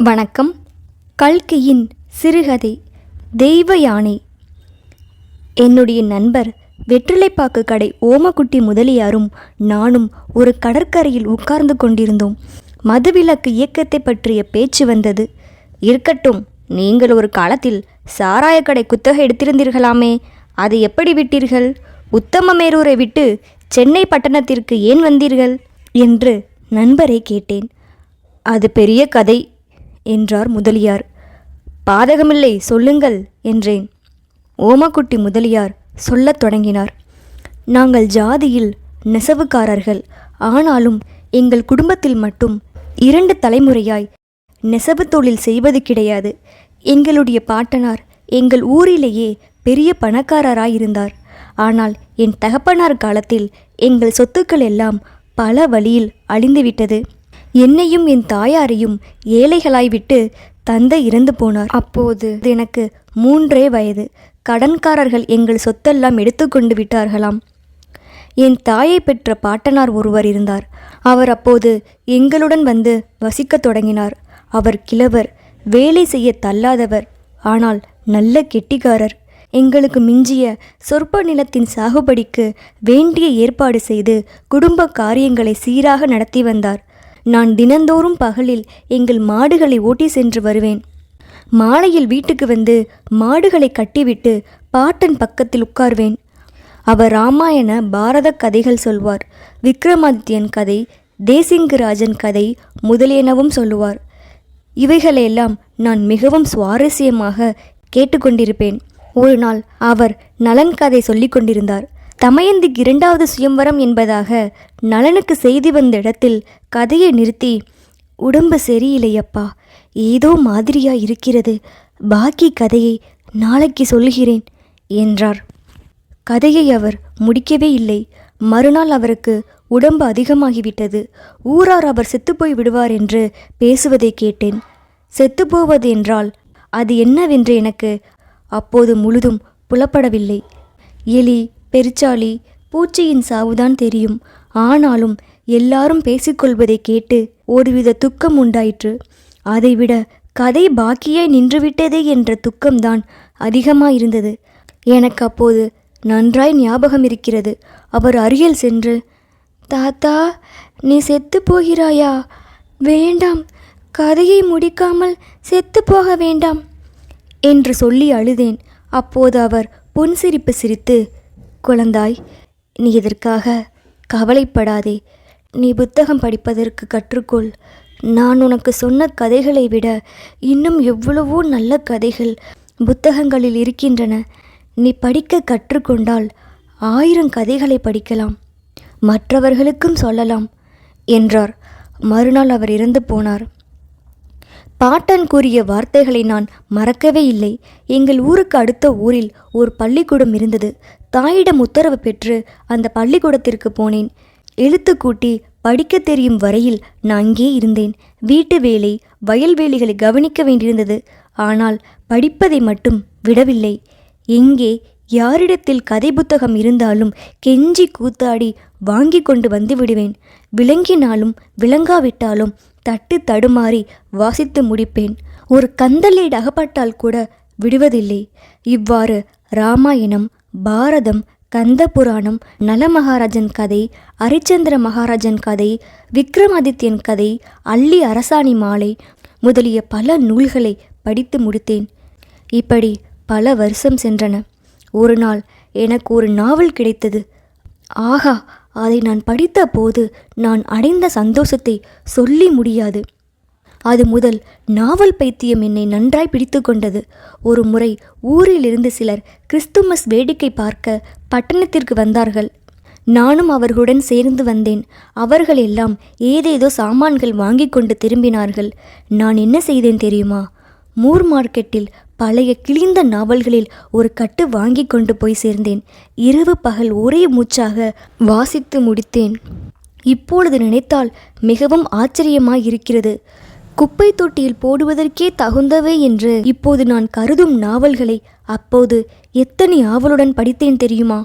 வணக்கம். கல்கியின் சிறுகதை தெய்வ யானை. என்னுடைய நண்பர் வெற்றிலைப்பாக்கு கடை ஓமக்குட்டி முதலியாரும் நானும் ஒரு கடற்கரையில் உட்கார்ந்து கொண்டிருந்தோம். மதுவிலக்கு இயக்கத்தை பற்றிய பேச்சு வந்தது. இருக்கட்டும், நீங்கள் ஒரு காலத்தில் சாராயக்கடை குத்தகை எடுத்திருந்தீர்களாமே, அதை எப்படி விட்டீர்கள்? உத்தமமேரூரை விட்டு சென்னை பட்டணத்திற்கு ஏன் வந்தீர்கள் என்று நண்பரை கேட்டேன். அது பெரிய கதை என்றார் முதலியார். பாதகமில்லை, சொல்லுங்கள் என்றேன். ஓமக்குட்டி முதலியார் சொல்லத் தொடங்கினார். நாங்கள் ஜாதியில் நெசவுக்காரர்கள். ஆனாலும் எங்கள் குடும்பத்தில் மட்டும் 2 தலைமுறையாய் நெசவு தொழில் செய்வது கிடையாது. எங்களுடைய பாட்டனார் எங்கள் ஊரிலேயே பெரிய பணக்காரராயிருந்தார். ஆனால் என் தகப்பனார் காலத்தில் எங்கள் சொத்துக்கள் எல்லாம் பல வழியில் அழிந்துவிட்டது. என்னையும் என் தாயாரையும் ஏழைகளாய்விட்டு தந்தை இறந்து போனார். அப்போது எனக்கு 3 வயது. கடன்காரர்கள் எங்கள் சொத்தெல்லாம் எடுத்துக்கொண்டு விட்டார்களாம். என் தாயை பெற்ற பாட்டனார் ஒருவர் இருந்தார். அவர் அப்போது எங்களுடன் வந்து வசிக்கத் தொடங்கினார். அவர் கிழவர், வேலை செய்ய தள்ளாதவர், ஆனால் நல்ல கெட்டிக்காரர். எங்களுக்கு மிஞ்சிய சொற்ப நிலத்தின் சாகுபடிக்கு வேண்டிய ஏற்பாடு செய்து குடும்ப காரியங்களை சீராக நடத்தி வந்தார். நான் தினந்தோறும் பகலில் எங்கள் மாடுகளை ஓட்டி சென்று வருவேன். மாலையில் வீட்டுக்கு வந்து மாடுகளை கட்டிவிட்டு பாட்டன் பக்கத்தில் உட்கார்வேன். அவர் ராமாயண பாரத கதைகள் சொல்வார். விக்ரமாதித்யன் கதை, தேசிங்கராஜன் கதை முதலியனவும் சொல்லுவார். இவைகளெல்லாம் நான் மிகவும் சுவாரஸ்யமாக கேட்டுக்கொண்டிருப்பேன். ஒரு நாள் அவர் நலன் கதை சொல்லிக் கொண்டிருந்தார். தமயந்திக்கு 2வது சுயம்வரம் என்பதாக நலனுக்கு செய்தி வந்த இடத்தில் கதையை நிறுத்தி, உடம்பு சரியில்லையப்பா, ஏதோ மாதிரியா இருக்கிறது, பாக்கி கதையை நாளைக்கு சொல்லுகிறேன் என்றார். கதையை அவர் முடிக்கவே இல்லை. மறுநாள் அவருக்கு உடம்பு அதிகமாகிவிட்டது. ஊரார் அவர் செத்துப்போய் விடுவார் என்று பேசுவதை கேட்டேன். செத்துப்போவது என்றால் அது என்னவென்று எனக்கு அப்போது முழுதும் புலப்படவில்லை. எலி, பெருச்சாளி, பூச்சியின் சாவுதான் தெரியும். ஆனாலும் எல்லாரும் பேசிக்கொள்வதை கேட்டு ஒருவித துக்கம் உண்டாயிற்று. அதைவிட கதை பாக்கியாய் நின்றுவிட்டதே என்ற துக்கம்தான் அதிகமாயிருந்தது. எனக்கு அப்போது நன்றாய் ஞாபகம் இருக்கிறது. அவர் அருகில் சென்று, தாத்தா, நீ செத்து போகிறாயா? வேண்டாம், கதையை முடிக்காமல் செத்து போக வேண்டாம் என்று சொல்லி அழுதேன். அப்போது அவர் புன்சிரிப்பு சிரித்து, குழந்தாய், நீ இதற்காக கவலைப்படாதே. நீ புத்தகம் படிப்பதற்கு கற்றுக்கொள். நான் உனக்கு சொன்ன கதைகளை விட இன்னும் எவ்வளவோ நல்ல கதைகள் புத்தகங்களில் இருக்கின்றன. நீ படிக்க கற்றுக்கொண்டால் 1000 கதைகளை படிக்கலாம், மற்றவர்களுக்கும் சொல்லலாம் என்றார். மறுநாள் அவர் இறந்து போனார். பாட்டன் கூறிய வார்த்தைகளை நான் மறக்கவே இல்லை. எங்கள் ஊருக்கு அடுத்த ஊரில் ஒரு பள்ளிக்கூடம் இருந்தது. தாயிடம் உத்தரவு பெற்று அந்த பள்ளிக்கூடத்திற்கு போனேன். எழுத்து கூட்டி படிக்க தெரியும் வரையில் நான் அங்கே இருந்தேன். வீட்டு வேலை, வயல்வேலிகளை கவனிக்க வேண்டியிருந்தது. ஆனால் படிப்பதை மட்டும் விடவில்லை. எங்கே யாரிடத்தில் கதை புத்தகம் இருந்தாலும் கெஞ்சி கூத்தாடி வாங்கி கொண்டு வந்து விடுவேன். விளங்கினாலும் விளங்காவிட்டாலும் தட்டு தடுமாறி வாசித்து முடிப்பேன். ஒரு கந்தலேடு அகப்பட்டால் கூட விடுவதில்லை. இவ்வாறு ராமாயணம், பாரதம், கந்த புராணம், நலமகாராஜன் கதை, அரிச்சந்திர மகாராஜன் கதை, விக்ரமாதித்யன் கதை, அள்ளி அரசாணி மாலை முதலிய பல நூல்களை படித்து முடித்தேன். இப்படி பல வருஷம் சென்றன. ஒரு நாள் எனக்கு ஒரு நாவல் கிடைத்தது. ஆகா, அதை நான் படித்த போது நான் அடைந்த சந்தோஷத்தை சொல்லி முடியாது. அது முதல் நாவல் பைத்தியம் என்னை நன்றாய் பிடித்து கொண்டது. ஒரு முறை ஊரிலிருந்து சிலர் கிறிஸ்துமஸ் வேடிக்கை பார்க்க பட்டணத்திற்கு வந்தார்கள். நானும் அவர்களுடன் சேர்ந்து வந்தேன். அவர்கள் எல்லாம் ஏதேதோ சாமான்கள் வாங்கி கொண்டு திரும்பினார்கள். நான் என்ன செய்தேன் தெரியுமா? மூர் மார்க்கெட்டில் பழைய கிழிந்த நாவல்களில் ஒரு கட்டு வாங்கி கொண்டு போய் சேர்ந்தேன். இரவு பகல் ஒரே மூச்சாக வாசித்து முடித்தேன். இப்பொழுது நினைத்தால் மிகவும் ஆச்சரியமாயிருக்கிறது. குப்பை தொட்டியில் போடுவதற்கே தகுந்தவை என்று இப்போது நான் கருதும் நாவல்களை அப்போது எத்தனை ஆவலுடன் படித்தேன் தெரியுமா?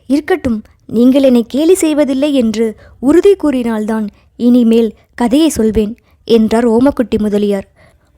இருக்கட்டும், நீங்கள் என்னை கேலி செய்வதில்லை என்று உறுதி கூறினால்தான் இனிமேல் கதையை சொல்வேன் என்றார் ஓமக்குட்டி முதலியார்.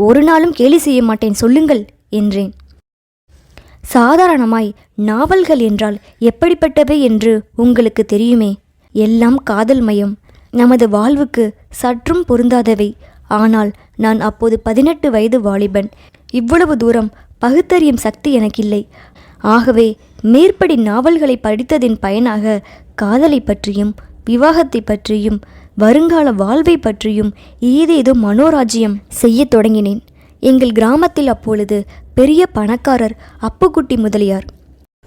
ஒரு நாளும் கேலி செய்ய மாட்டேன், சொல்லுங்கள் என்றேன். சாதாரணமாய் நாவல்கள் என்றால் எப்படிப்பட்டவை என்று உங்களுக்கு தெரியுமே. எல்லாம் காதல் மயம், நமது வாழ்வுக்கு சற்றும் பொருந்தாதவை. ஆனால் நான் அப்போது 18 வயது வாலிபன். இவ்வளவு தூரம் பகுத்தறியும் சக்தி எனக்கில்லை. ஆகவே மேற்படி நாவல்களை படித்ததின் பயனாக காதலை பற்றியும் விவாகத்தை பற்றியும் வருங்கால வாழ்வை பற்றியும் ஏதேதோ மனோராஜ்யம் செய்யத் தொடங்கினேன். எங்கள் கிராமத்தில் அப்பொழுது பெரிய பணக்காரர் அப்புக்குட்டி முதலியார்.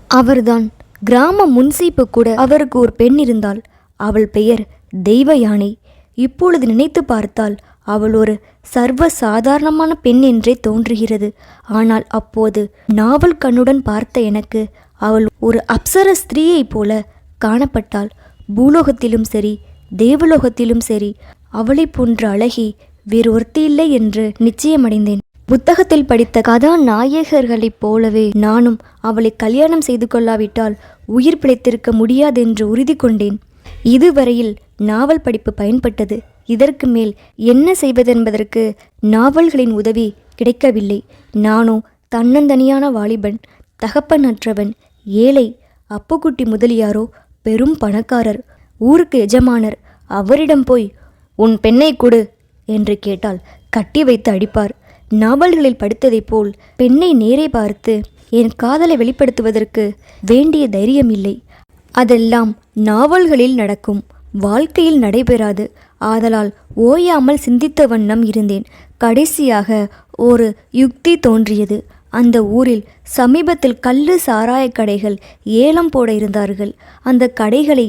அவர்தான் கிராம முன்சீப்பு கூட. அவருக்கு ஒரு பெண் இருந்தாள். அவள் பெயர் தெய்வ யானை. இப்பொழுது நினைத்து பார்த்தால் அவள் ஒரு சர்வ சாதாரணமான பெண் என்றே தோன்றுகிறது. ஆனால் அப்போது நாவல் கண்ணுடன் பார்த்த எனக்கு அவள் ஒரு அப்சர ஸ்திரீயைப் போல காணப்பட்டாள். பூலோகத்திலும் சரி தேவலோகத்திலும் சரி அவளை போன்ற அழகி வேறு ஒருத்தியில்லை என்று நிச்சயமடைந்தேன். புத்தகத்தில் படித்த கதாநாயகர்களைப் போலவே நானும் அவளை கல்யாணம் செய்து கொள்ளாவிட்டால் உயிர் பிழைத்திருக்க முடியாதென்று உறுதி கொண்டேன். இதுவரையில் நாவல் படிப்பு பயன்பட்டது. இதற்கு மேல் என்ன செய்வதென்பதற்கு நாவல்களின் உதவி கிடைக்கவில்லை. நானோ தன்னந்தனியான வாலிபன், தகப்பனற்றவன், ஏழை. அப்புக்குட்டி முதலியாரோ பெரும் பணக்காரர், ஊருக்கு எஜமானர். அவரிடம் போய் உன் பெண்ணை கொடு என்று கேட்டால் கட்டி வைத்து அடிப்பார். நாவல்களில் படித்ததைப் போல் பெண்ணை நேரே பார்த்து என் காதலை வெளிப்படுத்துவதற்கு வேண்டிய தைரியம் இல்லை. அதெல்லாம் நாவல்களில் நடக்கும், வாழ்க்கையில் நடைபெறாது. ஆதலால் ஓயாமல் சிந்தித்த வண்ணம் இருந்தேன். கடைசியாக ஒரு யுக்தி தோன்றியது. அந்த ஊரில் சமீபத்தில் கள்ளு சாராய கடைகள் ஏலம் போட இருந்தார்கள். அந்த கடைகளை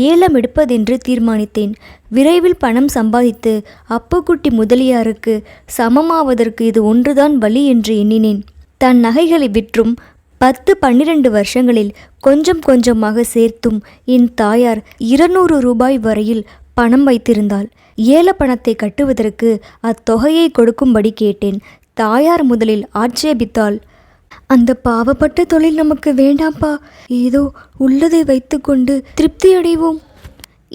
ஏலம் எடுப்பதென்று தீர்மானித்தேன். விரைவில் பணம் சம்பாதித்து அப்புக்குட்டி முதலியாருக்கு சமமாவதற்கு இது ஒன்றுதான் வழி என்று எண்ணினேன். தன் நகைகளை விற்றும் 10-12 வருஷங்களில் கொஞ்சம் கொஞ்சமாக சேர்த்தும் என் தாயார் 200 ரூபாய் வரையில் பணம் வைத்திருந்தாள். ஏல பணத்தை கட்டுவதற்கு அத்தொகையை கொடுக்கும்படி கேட்டேன். தாயார் முதலில் ஆட்சேபித்தாள். அந்த பாவப்பட்ட தொழில் நமக்கு வேண்டாம்ப்பா, ஏதோ உள்ளதை வைத்து கொண்டு திருப்தி அடைவோம்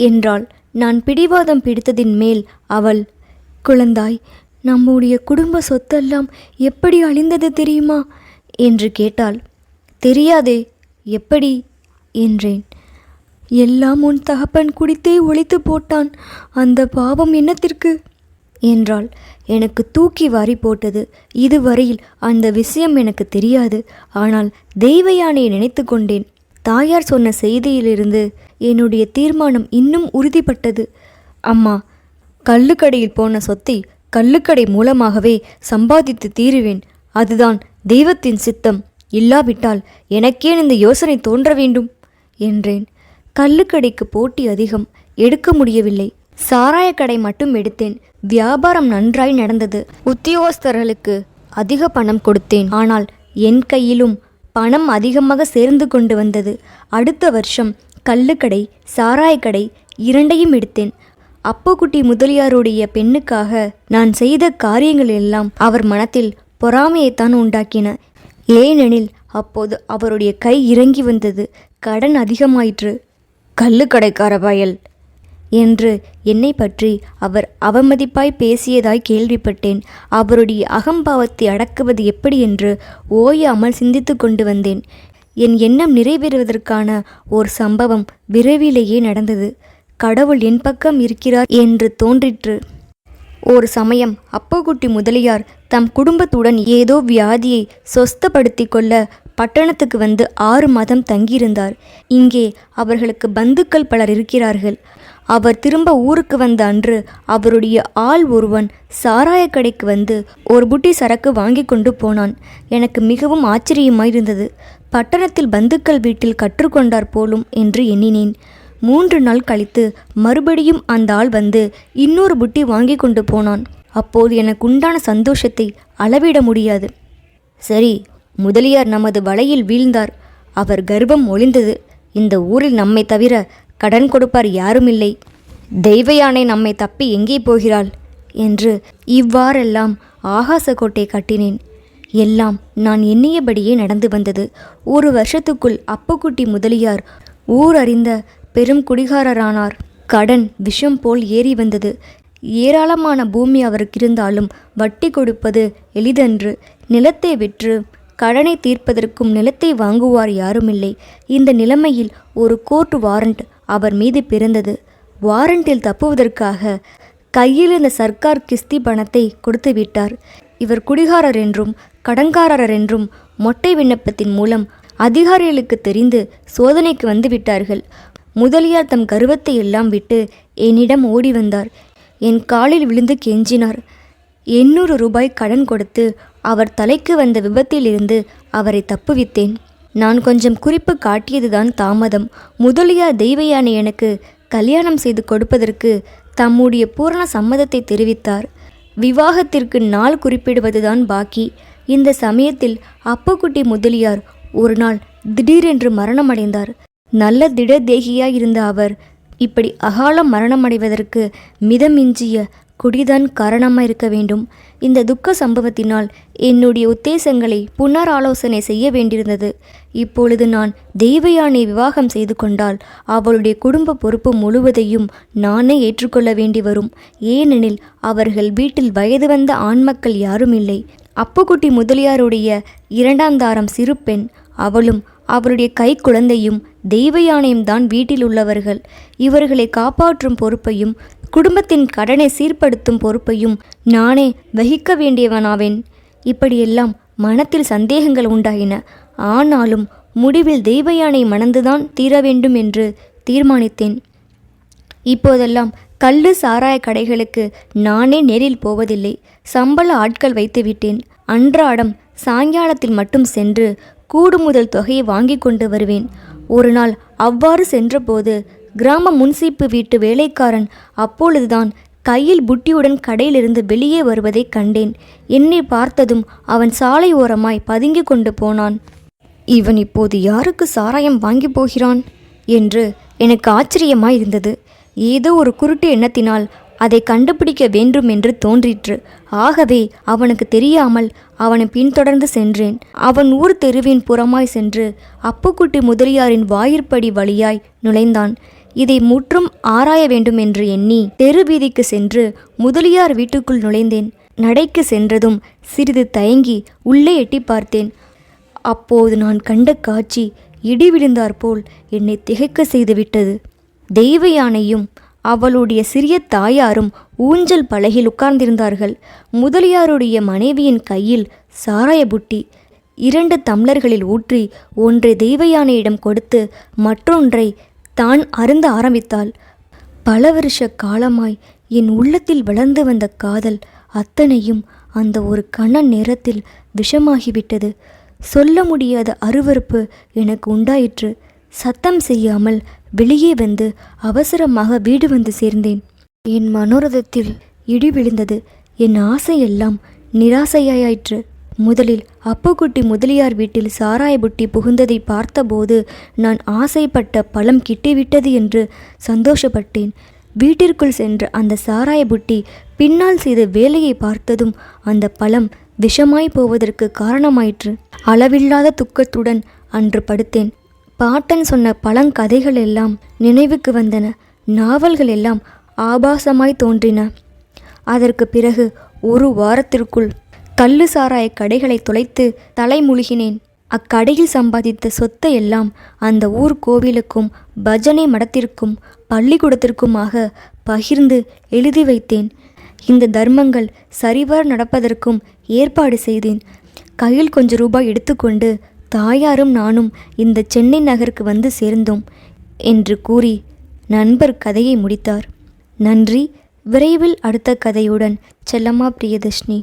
என்றாள். நான் பிடிவாதம் பிடித்ததின் மேல் அவள், குழந்தாய், நம்முடைய குடும்ப சொத்தெல்லாம் எப்படி அழிந்தது தெரியுமா என்று கேட்டாள். தெரியாதே, எப்படி என்றேன். எல்லாம் உன் தகப்பன் குடித்தே ஒழித்து போட்டான். அந்த பாவம் என்னத்திற்கு என்றாள். எனக்கு தூக்கி வாரி போட்டது. இதுவரையில் அந்த விஷயம் எனக்கு தெரியாது. ஆனால் தெய்வ யானையை நினைத்து கொண்டேன். தாயார் சொன்ன செய்தியிலிருந்து என்னுடைய தீர்மானம் இன்னும் உறுதிப்பட்டது. அம்மா, கள்ளுக்கடையில் போன சொத்தை கள்ளுக்கடை மூலமாகவே சம்பாதித்து தீருவேன். அதுதான் தெய்வத்தின் சித்தம். இல்லாவிட்டால் எனக்கேன் இந்த யோசனை தோன்ற வேண்டும் என்றேன். கள்ளுக்கடைக்கு போட்டி அதிகம், எடுக்க முடியவில்லை. சாராயக்கடை மட்டும் எடுத்தேன். வியாபாரம் நன்றாய் நடந்தது. உத்தியோகஸ்தர்களுக்கு அதிக பணம் கொடுத்தேன். ஆனால் என் கையிலும் பணம் அதிகமாக சேர்ந்து கொண்டு வந்தது. அடுத்த வருஷம் கள்ளுக்கடை சாராயக்கடை இரண்டையும் எடுத்தேன். அப்புக்குட்டி முதலியாருடைய பெண்ணுக்காக நான் செய்த காரியங்கள் எல்லாம் அவர் மனத்தில் பொறாமையைத்தான் உண்டாக்கின. ஏனெனில் அப்போது அவருடைய கை இறங்கி வந்தது. கடன் அதிகமாயிற்று. கள்ளுக்கடைக்கார பயல் என்று என்னை பற்றி அவர் அவமதிப்பாய் பேசியதாய் கேள்விப்பட்டேன். அவருடைய அகம்பாவத்தை அடக்குவது எப்படி என்று ஓயாமல் சிந்தித்து கொண்டு வந்தேன். என் எண்ணம் நிறைவேறுவதற்கான ஒரு சம்பவம் விரைவிலேயே நடந்தது. கடவுள் என் பக்கம் இருக்கிறார் என்று தோன்றிற்று. ஒரு சமயம் அப்புக்குட்டி முதலியார் தம் குடும்பத்துடன் ஏதோ வியாதியை சொஸ்தப்படுத்தி கொள்ள பட்டணத்துக்கு வந்து 6 மாதம் தங்கியிருந்தார். இங்கே அவர்களுக்கு பந்துக்கள் பலர் இருக்கிறார்கள். அவர் திரும்ப ஊருக்கு வந்த அன்று அவருடைய ஆள் ஒருவன் சாராயக்கடைக்கு வந்து ஒரு புட்டி சரக்கு வாங்கி கொண்டு போனான். எனக்கு மிகவும் ஆச்சரியமாயிருந்தது. பட்டணத்தில் பந்துக்கள் வீட்டில் கற்றுக்கொண்டார் போலும் என்று எண்ணினேன். 3 நாள் கழித்து மறுபடியும் அந்த ஆள் வந்து இன்னொரு புட்டி வாங்கி கொண்டு போனான். அப்போது எனக்கு உண்டான சந்தோஷத்தை அளவிட முடியாது. சரி, முதலியார் நமது வலையில் வீழ்ந்தார். அவர் கர்ப்பம் ஒளிந்தது. இந்த ஊரில் நம்மை தவிர கடன் கொடுப்பார் யாருமில்லை. தெய்வ யானை நம்மை தப்பி எங்கே போகிறாள் என்று இவ்வாறெல்லாம் ஆகாச கோட்டை கட்டினேன். எல்லாம் நான் எண்ணியபடியே நடந்து வந்தது. 1 வருஷத்துக்குள் அப்புக்குட்டி முதலியார் ஊர் அறிந்த பெரும் குடிகாரரானார். கடன் விஷம் போல் ஏறி வந்தது. ஏராளமான பூமி அவருக்கு இருந்தாலும் வட்டி கொடுப்பது எளிதன்று. நிலத்தை விற்று கடனை தீர்ப்பதற்கும் நிலத்தை வாங்குவார் யாருமில்லை. இந்த நிலைமையில் ஒரு கோர்ட் வாரண்ட் அவர் மீது பிறந்தது. வாரண்டில் தப்புவதற்காக கையில் இருந்த சர்க்கார் கிஸ்தி பணத்தை கொடுத்து விட்டார். இவர் குடிகாரர் என்றும் கடன்காரர் என்றும் மொட்டை விண்ணப்பத்தின் மூலம் அதிகாரிகளுக்கு தெரிந்து சோதனைக்கு வந்து விட்டார்கள். முதலியார் தம் கர்வத்தை எல்லாம் விட்டு என்னிடம் ஓடி வந்தார். என் காலில் விழுந்து கெஞ்சினார். 800 ரூபாய் கடன் கொடுத்து அவர் தலைக்கு வந்த விபத்திலிருந்து அவரை தப்புவித்தேன். நான் கொஞ்சம் குறிப்பு காட்டியதுதான் தாமதம். முதலியார் தெய்வயானை எனக்கு கல்யாணம் செய்து கொடுப்பதற்கு தம்முடைய பூரண சம்மதத்தை தெரிவித்தார். விவாகத்திற்கு நாள் குறிப்பிடுவதுதான் பாக்கி. இந்த சமயத்தில் அப்புக்குட்டி முதலியார் ஒரு நாள் திடீரென்று மரணமடைந்தார். நல்ல திடதேகியாய் இருந்த அவர் இப்படி அகால மரணமடைவதற்கு மிதமிஞ்சிய குடிதான் காரணமாக இருக்க வேண்டும். இந்த துக்க சம்பவத்தினால் என்னுடைய உத்தேசங்களை புனராலோசனை செய்ய வேண்டியிருந்தது. இப்பொழுது நான் தெய்வயானை விவாகம் செய்து கொண்டால் அவளுடைய குடும்ப பொறுப்பு முழுவதையும் நானே ஏற்றுக்கொள்ள வேண்டி வரும். ஏனெனில் அவர்கள் வீட்டில் வயது வந்த ஆண்மக்கள் யாரும் இல்லை. அப்புக்குட்டி முதலியாருடைய 2ஆம் தாரம் சிறு பெண். அவளும் அவருடைய கை குழந்தையும் தெய்வயானையும் தான் வீட்டில் உள்ளவர்கள். இவர்களை காப்பாற்றும் பொறுப்பையும் குடும்பத்தின் கடனை சீர்படுத்தும் பொறுப்பையும் நானே வகிக்க வேண்டியவனாவேன். இப்படியெல்லாம் மனத்தில் சந்தேகங்கள் உண்டாயின. ஆனாலும் முடிவில் தெய்வயானை மணந்துதான் தீர வேண்டும் என்று தீர்மானித்தேன். இப்போதெல்லாம் கள்ளு சாராய கடைகளுக்கு நானே நேரில் போவதில்லை. சம்பள ஆட்கள் வைத்துவிட்டேன். அன்றாடம் சாயங்காலத்தில் மட்டும் சென்று கூடுமுதல் தொகையை வாங்கி கொண்டு வருவேன். ஒரு நாள் அவ்வாறு சென்றபோது கிராம முன்சீப்பு வீட்டு வேலைக்காரன் அப்பொழுதுதான் கையில் புட்டியுடன் கடையிலிருந்து வெளியே வருவதை கண்டேன். என்னை பார்த்ததும் அவன் சாலை ஓரமாய் பதுங்கி கொண்டு போனான். இவன் இப்போது யாருக்கு சாராயம் வாங்கி போகிறான் என்று எனக்கு ஆச்சரியமாய் இருந்தது. ஏதோ ஒரு குருட்டு எண்ணத்தினால் அதை கண்டுபிடிக்க வேண்டும் என்று தோன்றிற்று. ஆகவே அவனுக்கு தெரியாமல் அவனை பின்தொடர்ந்து சென்றேன். அவன் ஊர் தெருவின் புறமாய் சென்று அப்புக்குட்டி முதலியாரின் வாயிற்படி வழியாய் நுழைந்தான். இதை முற்றும் ஆராய வேண்டும் என்று எண்ணி தெரு வீதிக்கு சென்று முதலியார் வீட்டுக்குள் நுழைந்தேன். நடைக்கு சென்றதும் சிறிது தயங்கி உள்ளே எட்டி பார்த்தேன். அப்போது நான் கண்ட காட்சி இடி விழுந்தாற்போல் என்னை திகைக்க செய்துவிட்டது. தெய்வயானையும் அவளுடைய சிறிய தாயாரும் ஊஞ்சல் பலகையில் உட்கார்ந்திருந்தார்கள். முதலியாருடைய மனைவியின் கையில் சாராய புட்டி 2 தம்ளர்களில் ஊற்றி ஒன்றை தெய்வயானையிடம் கொடுத்து மற்றொன்றை தான் அருந்த ஆரம்பித்தாள். பல வருஷ காலமாய் என் உள்ளத்தில் வளர்ந்து வந்த காதல் அத்தனையும் அந்த ஒரு கண நேரத்தில் விஷமாகிவிட்டது. சொல்ல முடியாத அருவருப்பு எனக்கு உண்டாயிற்று. சத்தம் செய்யாமல் வெளியே வந்து அவசரமாக வீடு வந்து சேர்ந்தேன். என் மனோரதத்தில் இடி விழுந்தது. என் ஆசையெல்லாம் நிராசையாயிற்று. முதலில் அப்புக்குட்டி முதலியார் வீட்டில் சாராய புட்டி புகுந்ததை பார்த்தபோது நான் ஆசைப்பட்ட பழம் கிட்டிவிட்டது என்று சந்தோஷப்பட்டேன். வீட்டிற்குள் சென்ற அந்த சாராய புட்டி பின்னால் செய்த வேலையை பார்த்ததும் அந்த பழம் விஷமாய் போவதற்கு காரணமாயிற்று. அளவில்லாத துக்கத்துடன் அன்று படுத்தேன். பாட்டன் சொன்ன பழங்கதைகள் எல்லாம் நினைவுக்கு வந்தன. நாவல்கள் எல்லாம் ஆபாசமாய் தோன்றின. அதற்கு பிறகு ஒரு வாரத்திற்குள் கள்ளு சாராய கடைகளை தொலைத்து தலைமுழுகினேன். அக்கடையில் சம்பாதித்த சொத்தை எல்லாம் அந்த ஊர் கோவிலுக்கும் பஜனை மடத்திற்கும் பள்ளிக்கூடத்திற்குமாக பகிர்ந்து எழுதி வைத்தேன். இந்த தர்மங்கள் சரிவர நடப்பதற்கும் ஏற்பாடு செய்தேன். கையில் கொஞ்சம் ரூபாய் எடுத்துக்கொண்டு தாயாரும் நானும் இந்த சென்னை நகருக்கு வந்து சேர்ந்தோம் என்று கூறி நண்பர் கதையை முடித்தார். நன்றி. விரைவில் அடுத்த கதையுடன் செல்லம்மா பிரியதர்ஷினி.